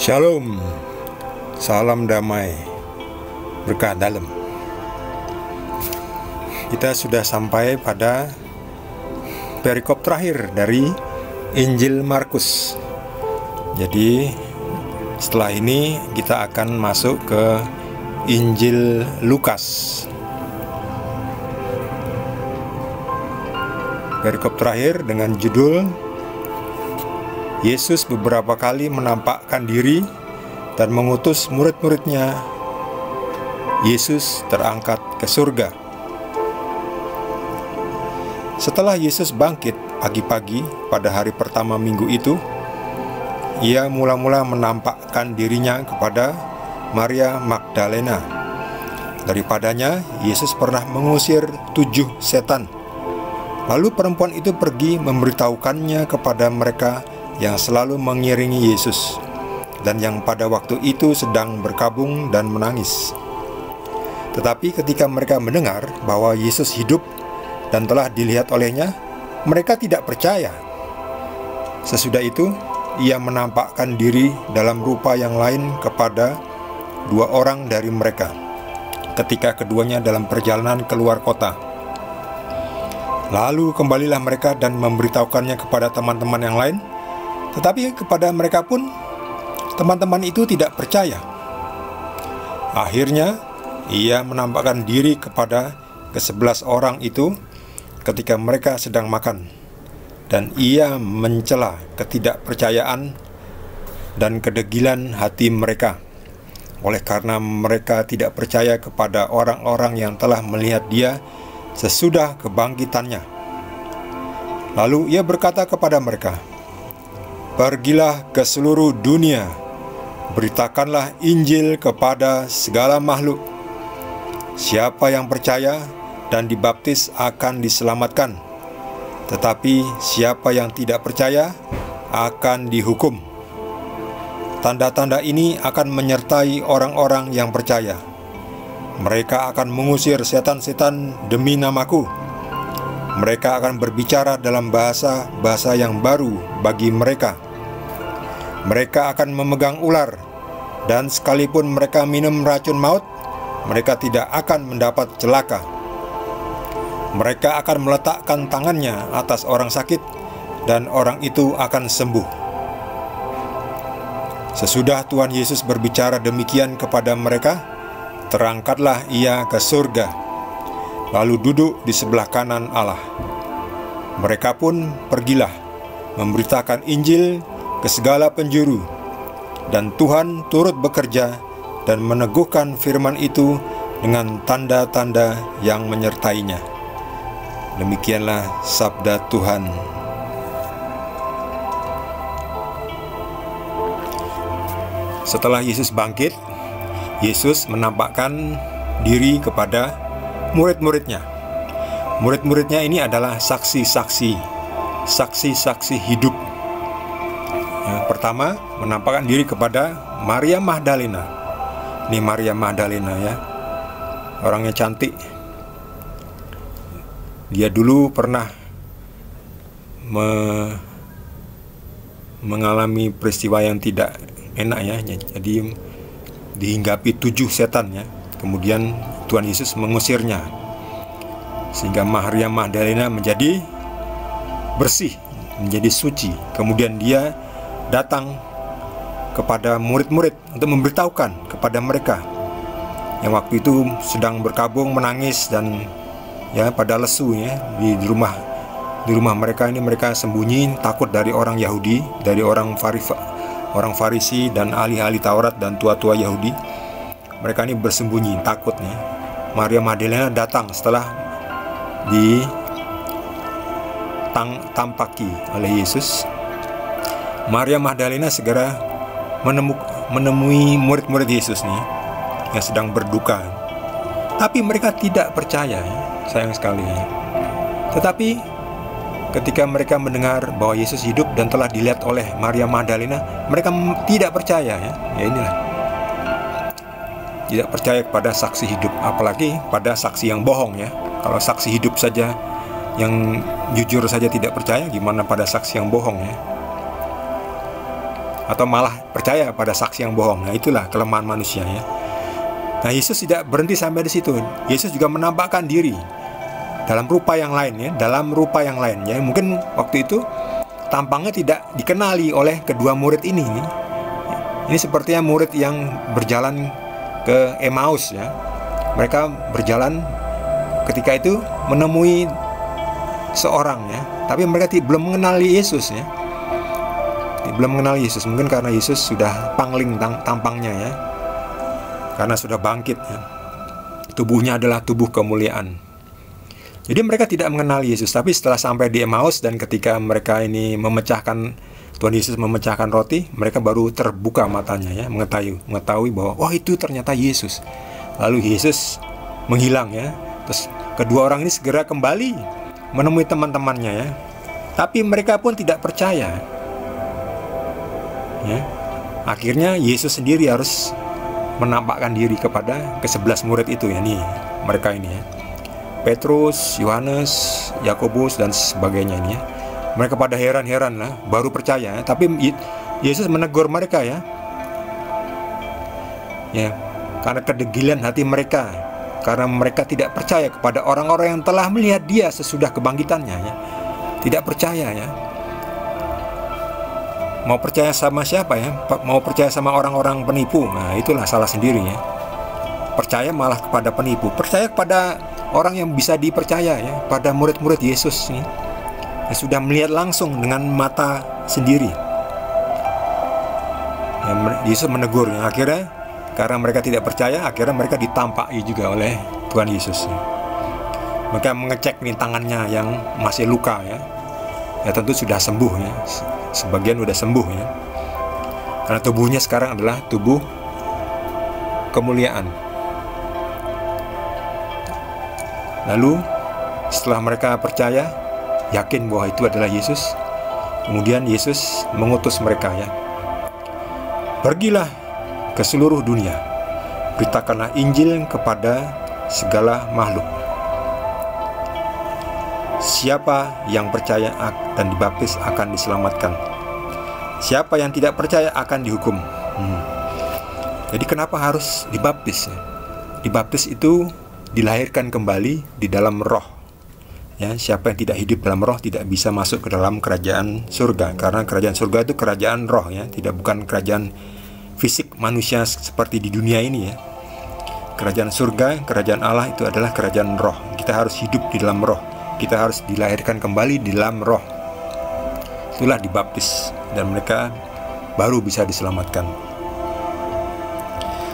Shalom, salam damai, berkah dalam. Kita sudah sampai pada perikop terakhir dari Injil Markus. Jadi setelah ini kita akan masuk ke Injil Lukas. Perikop terakhir dengan judul Yesus beberapa kali menampakkan diri dan mengutus murid-muridnya. Yesus terangkat ke surga. Setelah Yesus bangkit pagi-pagi pada hari pertama minggu itu, Ia mula-mula menampakkan dirinya kepada Maria Magdalena. Daripadanya, Yesus pernah mengusir 7 setan. Lalu perempuan itu pergi memberitahukannya kepada mereka yang selalu mengiringi Yesus dan yang pada waktu itu sedang berkabung dan menangis. Tetapi ketika mereka mendengar bahwa Yesus hidup dan telah dilihat olehnya, mereka tidak percaya. Sesudah itu, Ia menampakkan diri dalam rupa yang lain kepada 2 orang dari mereka ketika keduanya dalam perjalanan keluar kota. Lalu kembalilah mereka dan memberitahukannya kepada teman-teman yang lain. Tetapi kepada mereka pun teman-teman itu tidak percaya. Akhirnya Ia menampakkan diri kepada ke-11 orang itu ketika mereka sedang makan, dan Ia mencela ketidakpercayaan dan kedegilan hati mereka, oleh karena mereka tidak percaya kepada orang-orang yang telah melihat Dia sesudah kebangkitannya. Lalu Ia berkata kepada mereka, "Pergilah ke seluruh dunia, beritakanlah Injil kepada segala makhluk. Siapa yang percaya dan dibaptis akan diselamatkan, tetapi siapa yang tidak percaya akan dihukum. Tanda-tanda ini akan menyertai orang-orang yang percaya. Mereka akan mengusir setan-setan demi namaku. Mereka akan berbicara dalam bahasa-bahasa yang baru bagi mereka. Mereka akan memegang ular, dan sekalipun mereka minum racun maut, mereka tidak akan mendapat celaka. Mereka akan meletakkan tangannya atas orang sakit, dan orang itu akan sembuh." Sesudah Tuhan Yesus berbicara demikian kepada mereka, terangkatlah Ia ke surga, lalu duduk di sebelah kanan Allah. Mereka pun pergilah memberitakan Injil ke segala penjuru, dan Tuhan turut bekerja dan meneguhkan firman itu dengan tanda-tanda yang menyertainya. Demikianlah sabda Tuhan. Setelah Yesus bangkit, Yesus menampakkan diri kepada murid-muridnya. Murid-muridnya ini adalah saksi-saksi hidup. Yang pertama, menampakkan diri kepada Maria Magdalena. Ini Maria Magdalena ya, orangnya cantik. Dia dulu pernah mengalami peristiwa yang tidak enak ya. Jadi dihinggapi 7 setan ya. Kemudian Tuhan Yesus mengusirnya, sehingga Maria Magdalena menjadi bersih, menjadi suci. Kemudian dia datang kepada murid-murid untuk memberitahukan kepada mereka yang waktu itu sedang berkabung menangis dan ya pada lesu ya di rumah mereka. Ini mereka sembunyi, takut dari orang Yahudi, dari orang Farisi dan ahli-ahli Taurat dan tua-tua Yahudi. Mereka ini bersembunyi, takutnya. Maria Magdalena datang setelah ditampaki oleh Yesus. Maria Magdalena segera menemui murid-murid Yesus nih yang sedang berduka. Tapi mereka tidak percaya ya, sayang sekali ya. Tetapi ketika mereka mendengar bahwa Yesus hidup dan telah dilihat oleh Maria Magdalena, mereka tidak percaya ya. Ya inilah, tidak percaya kepada saksi hidup, apalagi pada saksi yang bohong ya. Kalau saksi hidup saja yang jujur saja tidak percaya, gimana pada saksi yang bohong ya. atau malah percaya pada saksi yang bohong. Nah, itulah kelemahan manusia ya. Nah, Yesus tidak berhenti sampai di situ. Yesus juga menampakkan diri dalam rupa yang lain ya, dalam rupa yang lain ya. Mungkin waktu itu tampangnya tidak dikenali oleh kedua murid ini. Ini sepertinya murid yang berjalan ke Emmaus ya. Mereka berjalan ketika itu menemui seorang ya, tapi mereka belum mengenali Yesus ya. Belum mengenal Yesus, mungkin karena Yesus sudah pangling tampangnya ya, karena sudah bangkit ya. Tubuhnya adalah tubuh kemuliaan. Jadi mereka tidak mengenal Yesus. Tapi setelah sampai di Emmaus dan ketika mereka ini Tuhan Yesus memecahkan roti, mereka baru terbuka matanya ya, mengetahui bahwa oh, itu ternyata Yesus. Lalu Yesus menghilang ya. Terus kedua orang ini segera kembali menemui teman-temannya ya. Tapi mereka pun tidak percaya ya. Akhirnya Yesus sendiri harus menampakkan diri kepada ke-11 murid itu ya, nih mereka ini ya, Petrus, Yohanes, Yakobus dan sebagainya ini ya. Mereka pada heran-heran lah, baru percaya ya. Tapi Yesus menegur mereka ya, karena kedegilan hati mereka, karena mereka tidak percaya kepada orang-orang yang telah melihat dia sesudah kebangkitannya ya. Tidak percaya ya. Mau percaya sama siapa ya? Mau percaya sama orang-orang penipu. Nah, itulah salah sendiri ya. Percaya malah kepada penipu. Percaya kepada orang yang bisa dipercaya ya, pada murid-murid Yesus ini, yang sudah melihat langsung dengan mata sendiri ya. Yesus menegur ya. Akhirnya karena mereka tidak percaya, akhirnya mereka ditampaki juga oleh Tuhan Yesus ya. Mereka mengecek nih tangannya yang masih luka ya. Ya tentu sudah sembuh ya. Sebagian sudah sembuh ya. Karena tubuhnya sekarang adalah tubuh kemuliaan. Lalu setelah mereka percaya, yakin bahwa itu adalah Yesus, kemudian Yesus mengutus mereka ya. Pergilah ke seluruh dunia, beritakanlah Injil kepada segala makhluk. Siapa yang percaya dan dibaptis akan diselamatkan. Siapa yang tidak percaya akan dihukum. Jadi kenapa harus dibaptis ya? Dibaptis itu dilahirkan kembali di dalam roh ya. Siapa yang tidak hidup dalam roh tidak bisa masuk ke dalam kerajaan surga. Karena kerajaan surga itu kerajaan roh ya, bukan kerajaan fisik manusia seperti di dunia ini ya. Kerajaan surga, kerajaan Allah itu adalah kerajaan roh. Kita harus hidup di dalam roh. Kita harus dilahirkan kembali di dalam roh. Itulah dibaptis, dan mereka baru bisa diselamatkan.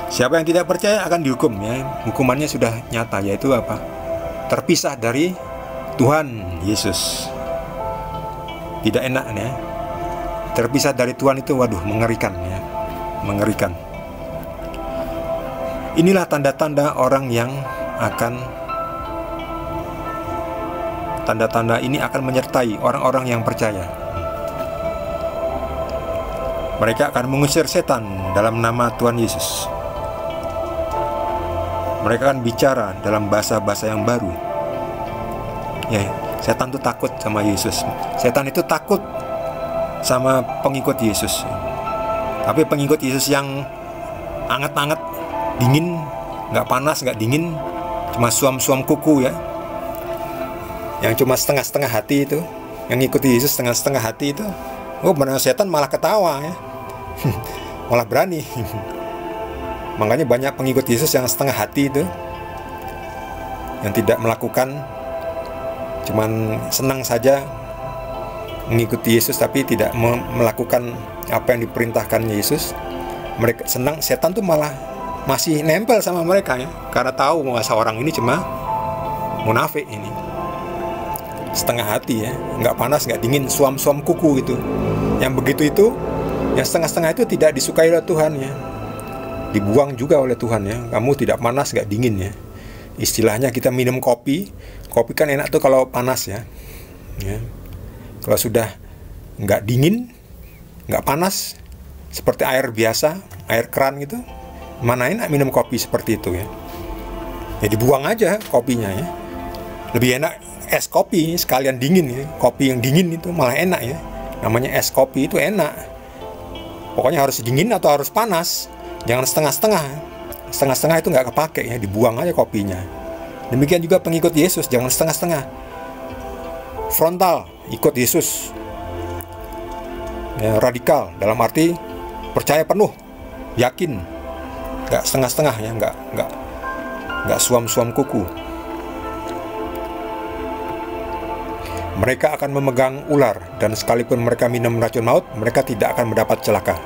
Siapa yang tidak percaya akan dihukum ya. Hukumannya sudah nyata, yaitu apa? Terpisah dari Tuhan Yesus. Tidak enak ya. Terpisah dari Tuhan itu waduh, mengerikan ya. Mengerikan. Inilah tanda-tanda orang yang akan tanda-tanda ini akan menyertai orang-orang yang percaya. Mereka akan mengusir setan dalam nama Tuhan Yesus. Mereka akan bicara dalam bahasa-bahasa yang baru. Ya, setan itu takut sama Yesus. Setan itu takut sama pengikut Yesus. Tapi pengikut Yesus yang anget-anget, dingin, nggak panas, nggak dingin, cuma suam-suam kuku ya, yang cuma setengah-setengah hati itu, yang ngikuti Yesus setengah-setengah hati itu, oh benar, setan malah ketawa ya. Malah berani. Makanya banyak pengikut Yesus yang setengah hati itu, yang tidak melakukan, cuman senang saja mengikuti Yesus tapi tidak melakukan apa yang diperintahkan Yesus. Mereka senang, setan tuh malah masih nempel sama mereka ya, karena tahu bahwa seorang ini cuma munafik ini, setengah hati ya, nggak panas nggak dingin, suam-suam kuku itu. Yang begitu itu, yang setengah-setengah itu tidak disukai oleh Tuhan ya, dibuang juga oleh Tuhan ya. Kamu tidak panas nggak dingin ya. Istilahnya kita minum kopi kan enak tuh kalau panas ya. Kalau sudah nggak dingin, nggak panas, seperti air biasa, air keran gitu, mana enak minum kopi seperti itu ya. Ya dibuang aja kopinya ya. Lebih enak es kopi sekalian dingin ya. Kopi yang dingin itu malah enak ya. Namanya es kopi itu enak. Pokoknya harus dingin atau harus panas. Jangan setengah-setengah. Setengah-setengah itu nggak kepake ya, dibuang aja kopinya. Demikian juga pengikut Yesus, jangan setengah-setengah. Frontal, ikut Yesus. Ya, radikal, dalam arti percaya penuh, yakin, nggak setengah-setengah ya, nggak suam-suam kuku. Mereka akan memegang ular, dan sekalipun mereka minum racun maut, mereka tidak akan mendapat celaka.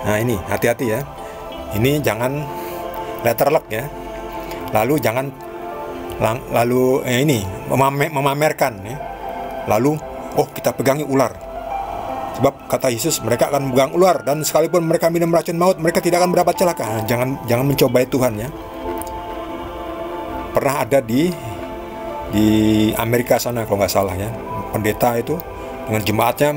Nah ini, hati-hati ya. Ini jangan letterlock ya. Lalu jangan ini memamerkan ya. Lalu, oh kita pegangi ular. Sebab kata Yesus, mereka akan memegang ular, dan sekalipun mereka minum racun maut, mereka tidak akan mendapat celaka. Nah, jangan mencobai Tuhan ya. Pernah ada di Amerika sana kalau nggak salah ya, pendeta itu dengan jemaatnya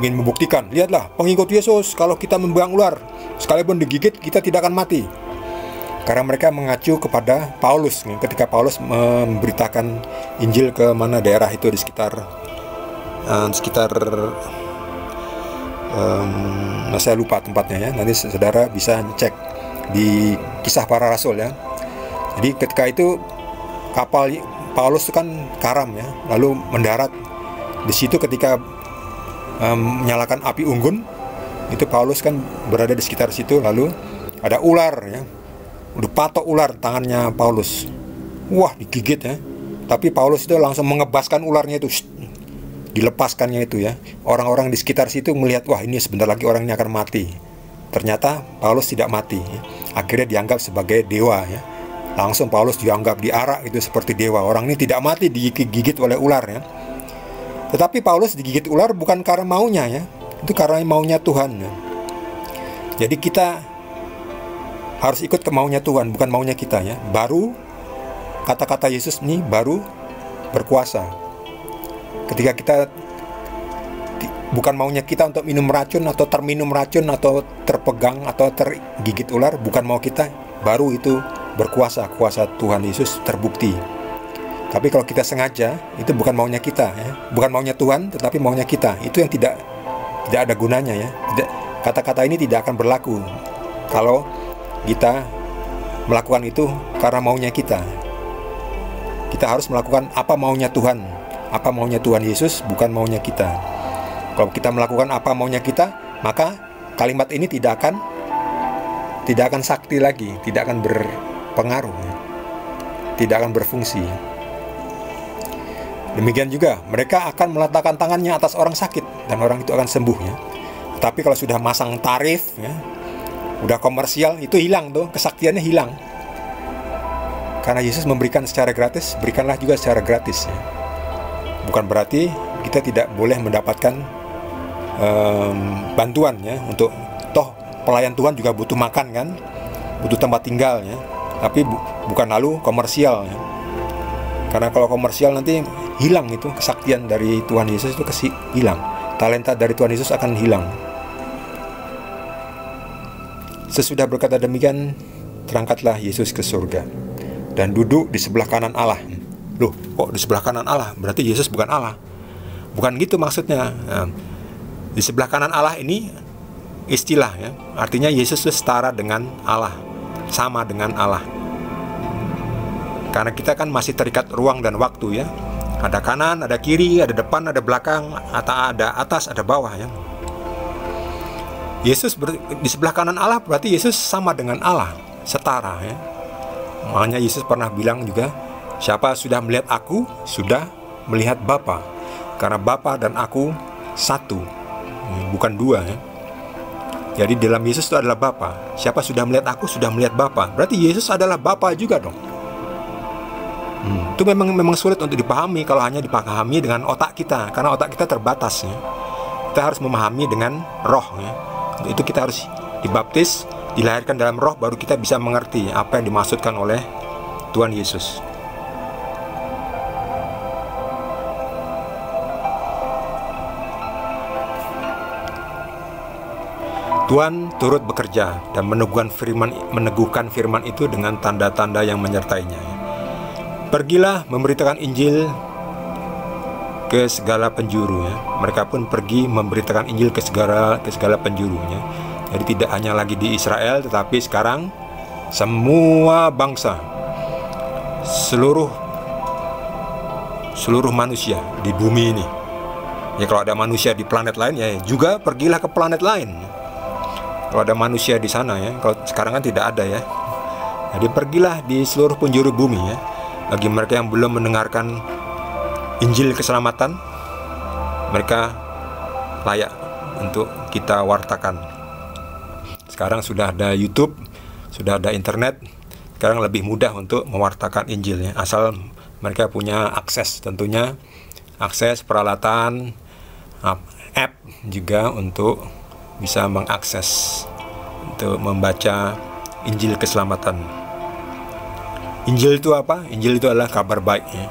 ingin membuktikan, lihatlah pengikut Yesus, kalau kita memegang ular, sekalipun digigit kita tidak akan mati. Karena mereka mengacu kepada Paulus ketika Paulus memberitakan Injil ke mana daerah itu di sekitar saya lupa tempatnya ya. Nanti saudara bisa cek di Kisah Para Rasul ya. Jadi ketika itu kapal Paulus itu kan karam ya, lalu mendarat di situ ketika menyalakan api unggun. Itu Paulus kan berada di sekitar situ, lalu ada ular ya. Udah patok ular tangannya Paulus. Wah, digigit ya. Tapi Paulus itu langsung mengebaskan ularnya itu. Dilepaskannya itu ya. Orang-orang di sekitar situ melihat, wah ini sebentar lagi orang ini akan mati. Ternyata Paulus tidak mati ya. Akhirnya dianggap sebagai dewa ya. Langsung Paulus dianggap diarak itu seperti dewa. Orang ini tidak mati, digigit oleh ular ya. Tetapi Paulus digigit ular bukan karena maunya ya. Itu karena maunya Tuhan ya. Jadi kita harus ikut kemaunya Tuhan, bukan maunya kita ya. Baru kata-kata Yesus ini baru berkuasa. Ketika kita bukan maunya kita untuk minum racun atau terminum racun atau terpegang atau tergigit ular, bukan mau kita, baru itu berkuasa, kuasa Tuhan Yesus terbukti. Tapi kalau kita sengaja, itu bukan maunya kita ya. Bukan maunya Tuhan, tetapi maunya kita. Itu yang tidak ada gunanya ya. Kata-kata ini tidak akan berlaku kalau kita melakukan itu karena maunya kita. Kita harus melakukan apa maunya Tuhan. Apa maunya Tuhan Yesus, bukan maunya kita. Kalau kita melakukan apa maunya kita, maka kalimat ini tidak akan sakti lagi, tidak akan berpengaruh, tidak akan berfungsi. Demikian juga mereka akan meletakkan tangannya atas orang sakit dan orang itu akan sembuh ya. Tapi kalau sudah masang tarif ya, udah komersial, itu hilang tuh, kesaktiannya hilang. Karena Yesus memberikan secara gratis, berikanlah juga secara gratis ya. Bukan berarti kita tidak boleh mendapatkan bantuan ya, untuk toh pelayan Tuhan juga butuh makan kan, butuh tempat tinggal ya. Tapi bukan lalu komersial ya. Karena kalau komersial nanti hilang itu kesaktian dari Tuhan Yesus, itu hilang. Talenta dari Tuhan Yesus akan hilang. Sesudah berkata demikian, terangkatlah Yesus ke surga dan duduk di sebelah kanan Allah. Loh, kok di sebelah kanan Allah? Berarti Yesus bukan Allah. Bukan gitu maksudnya. Di sebelah kanan Allah ini istilah ya. Artinya Yesus itu setara dengan Allah, sama dengan Allah. Karena kita kan masih terikat ruang dan waktu ya. Ada kanan, ada kiri, ada depan, ada belakang, ada atas, ada bawah ya. Yesus di sebelah kanan Allah, berarti Yesus sama dengan Allah, setara ya. Makanya Yesus pernah bilang juga, siapa sudah melihat aku, sudah melihat Bapa. Karena Bapa dan aku satu, bukan dua ya. Jadi dalam Yesus itu adalah Bapa. Siapa sudah melihat aku, sudah melihat Bapa. Berarti Yesus adalah Bapa juga dong. Itu memang sulit untuk dipahami kalau hanya dipahami dengan otak kita. Karena otak kita terbatas ya. Kita harus memahami dengan roh ya. Untuk itu kita harus dibaptis, dilahirkan dalam roh, baru kita bisa mengerti apa yang dimaksudkan oleh Tuhan Yesus. Tuhan turut bekerja dan meneguhkan firman itu dengan tanda-tanda yang menyertainya. Pergilah memberitakan Injil ke segala penjuru ya. Mereka pun pergi memberitakan Injil ke segala penjurunya. Jadi tidak hanya lagi di Israel, tetapi sekarang semua bangsa, seluruh manusia di bumi ini. Ya, kalau ada manusia di planet lain ya juga pergilah ke planet lain. Kalau ada manusia di sana ya, kalau sekarang kan tidak ada ya. Jadi pergilah di seluruh penjuru bumi ya. Bagi mereka yang belum mendengarkan Injil keselamatan, mereka layak untuk kita wartakan. Sekarang sudah ada YouTube, sudah ada internet. Sekarang lebih mudah untuk mewartakan Injil ya, asal mereka punya akses, tentunya akses peralatan, app juga untuk bisa mengakses untuk membaca Injil keselamatan. Injil itu apa? Injil itu adalah kabar baik ya.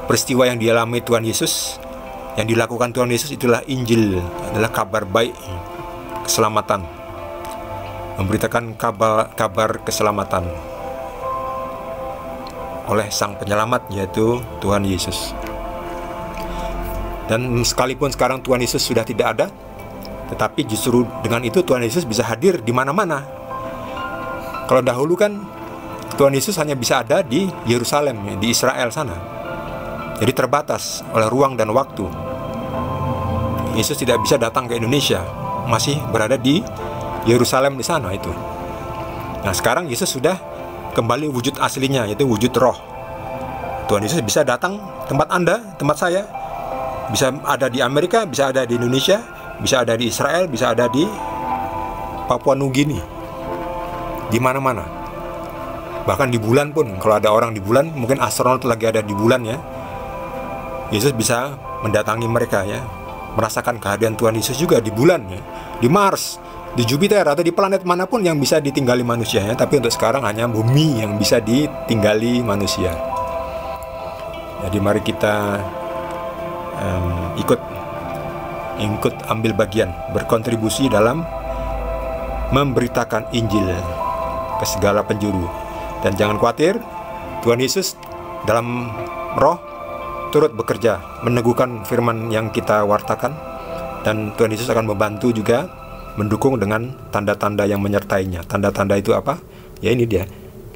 Peristiwa yang dialami Tuhan Yesus, yang dilakukan Tuhan Yesus, itulah Injil, adalah kabar baik keselamatan, memberitakan kabar keselamatan oleh Sang Penyelamat, yaitu Tuhan Yesus. Dan sekalipun sekarang Tuhan Yesus sudah tidak ada, tetapi justru dengan itu Tuhan Yesus bisa hadir di mana-mana. Kalau dahulu kan Tuhan Yesus hanya bisa ada di Yerusalem, di Israel sana. Jadi terbatas oleh ruang dan waktu. Yesus tidak bisa datang ke Indonesia, masih berada di Yerusalem di sana itu. Nah, sekarang Yesus sudah kembali wujud aslinya, yaitu wujud roh. Tuhan Yesus bisa datang tempat Anda, tempat saya. Bisa ada di Amerika, bisa ada di Indonesia, bisa ada di Israel, bisa ada di Papua Nugini, di mana-mana. Bahkan di bulan pun, kalau ada orang di bulan, mungkin astronot lagi ada di bulan ya, Yesus bisa mendatangi mereka ya, merasakan kehadiran Tuhan Yesus juga di bulan ya, di Mars, di Jupiter, atau di planet manapun yang bisa ditinggali manusia ya. Tapi untuk sekarang hanya bumi yang bisa ditinggali manusia. Jadi mari kita ikut ambil bagian, berkontribusi dalam memberitakan Injil ke segala penjuru. Dan jangan khawatir, Tuhan Yesus dalam roh turut bekerja meneguhkan firman yang kita wartakan, dan Tuhan Yesus akan membantu juga mendukung dengan tanda-tanda yang menyertainya. Tanda-tanda itu apa? Ya ini dia.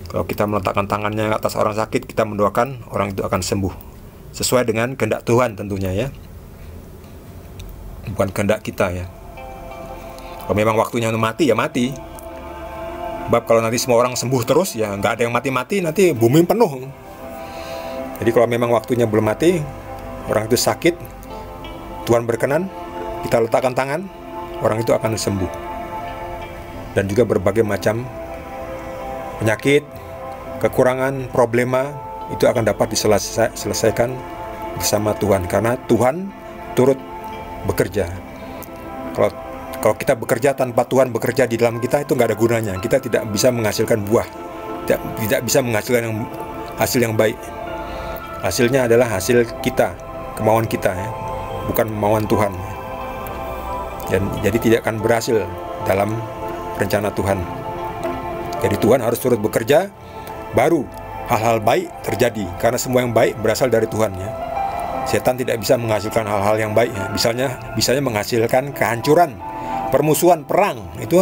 Kalau kita meletakkan tangannya atas orang sakit, kita mendoakan, orang itu akan sembuh. Sesuai dengan kehendak Tuhan tentunya ya, bukan kehendak kita ya. Kalau memang waktunya mati ya mati. Sebab kalau nanti semua orang sembuh terus ya nggak ada yang mati-mati, nanti bumi penuh. Jadi kalau memang waktunya belum mati, orang itu sakit, Tuhan berkenan, kita letakkan tangan, orang itu akan sembuh. Dan juga berbagai macam penyakit, kekurangan, problema itu akan dapat diselesaikan bersama Tuhan, karena Tuhan turut bekerja. Kalau kita bekerja tanpa Tuhan bekerja di dalam kita, itu nggak ada gunanya. Kita tidak bisa menghasilkan buah, tidak bisa menghasilkan hasil yang baik. Hasilnya adalah hasil kita, kemauan kita ya, bukan kemauan Tuhan. Dan jadi tidak akan berhasil dalam rencana Tuhan. Jadi Tuhan harus turut bekerja, baru hal-hal baik terjadi, karena semua yang baik berasal dari Tuhan ya. Setan tidak bisa menghasilkan hal-hal yang baik ya. Bisanya menghasilkan kehancuran, permusuhan, perang. Itu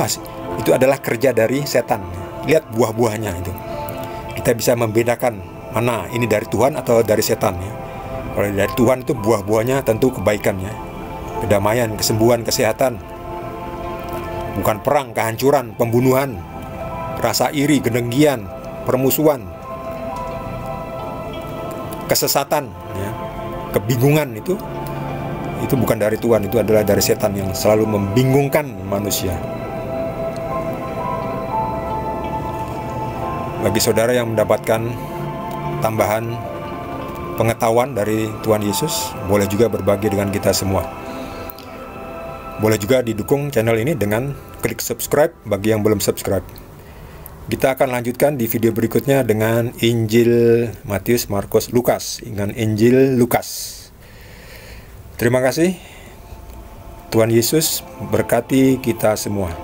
adalah kerja dari setan. Lihat buah-buahnya itu. Kita bisa membedakan mana ini dari Tuhan atau dari setan ya. Kalau dari Tuhan itu buah-buahnya tentu kebaikan ya. Kedamaian, kesembuhan, kesehatan. Bukan perang, kehancuran, pembunuhan, rasa iri, kedengkian, permusuhan, kesesatan ya, kebingungan, itu bukan dari Tuhan, itu adalah dari setan yang selalu membingungkan manusia. Bagi saudara yang mendapatkan tambahan pengetahuan dari Tuhan Yesus, boleh juga berbagi dengan kita semua. Boleh juga didukung channel ini dengan klik subscribe bagi yang belum subscribe. Kita akan lanjutkan di video berikutnya dengan Injil Matius, Markus, Lukas, dengan Injil Lukas. Terima kasih. Tuhan Yesus berkati kita semua.